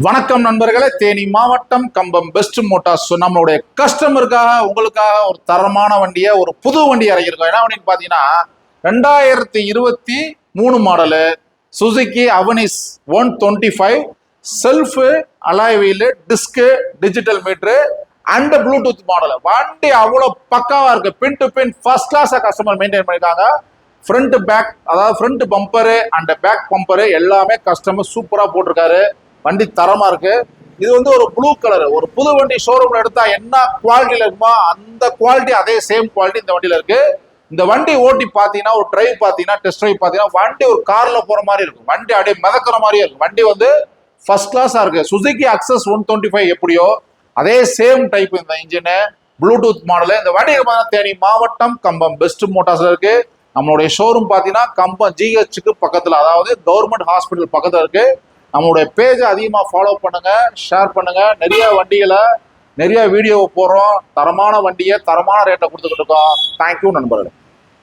வணக்கம் நண்பர்களே, தேனி மாவட்டம் கம்பம் பெஸ்ட் மோட்டார்ஸ் நம்மளுடைய கஸ்டமருக்காக உங்களுக்காக ஒரு தரமான வண்டியை, ஒரு புது வண்டி இறங்கியிருக்கோம். என்ன வண்டின்னு பார்த்தீங்கன்னா 2023 model Suzuki Avenis 125 self alloy wheel disc digital meter and Bluetooth model. வண்டி அவ்வளோ பக்காவா இருக்கு. பின் டு பின் ஃபர்ஸ்ட் கிளாஸா கஸ்டமர் மெயின்டைன் பண்ணிருக்காங்க. ஃப்ரண்ட் பேக், அதாவது front bumper and back bumper எல்லாமே கஸ்டமர் சூப்பரா போட்டிருக்காரு. வண்டி தரமா இருக்கு. இது வந்து ஒரு ப்ளூ கலர். ஒரு புது வண்டி ஷோரூம்ல எடுத்தா என்ன குவாலிட்டியில இருக்குமோ அந்த குவாலிட்டி, அதே சேம் குவாலிட்டி இந்த வண்டியில இருக்கு. இந்த வண்டி ஓட்டி பாத்தீங்கன்னா, ஒரு டிரைவ் பாத்தீங்கன்னா, டெஸ்ட் டிரைவ் பாத்தீங்கன்னா, வண்டி ஒரு கார்ல போற மாதிரி இருக்கும். வண்டி அப்படியே மிதக்கிற மாதிரியே இருக்கும். வண்டி வந்து ஃபர்ஸ்ட் கிளாஸா இருக்கு. சுசுகி அக்சஸ் 125 எப்படியோ அதே சேம் டைப் இந்த இன்ஜினு, ப்ளூடூத் மாடலு. இந்த வண்டி தேனி மாவட்டம் கம்பம் பெஸ்ட் மோட்டார்ஸ்ல இருக்கு. நம்மளுடைய ஷோரூம் பாத்தீங்கன்னா கம்பம் ஜிஹெச்சுக்கு பக்கத்துல, அதாவது கவர்மெண்ட் ஹாஸ்பிட்டல் பக்கத்துல இருக்கு. நம்மளுடைய பேஜை அதிகமாக ஃபாலோ பண்ணுங்க, ஷேர் பண்ணுங்க. நிறைய வண்டிகளை, நிறைய வீடியோ போடுறோம். தரமான வண்டியை தரமான ரேட்டை கொடுத்துக்கிட்டு இருக்கோம். தேங்க்யூ நண்பர்களே.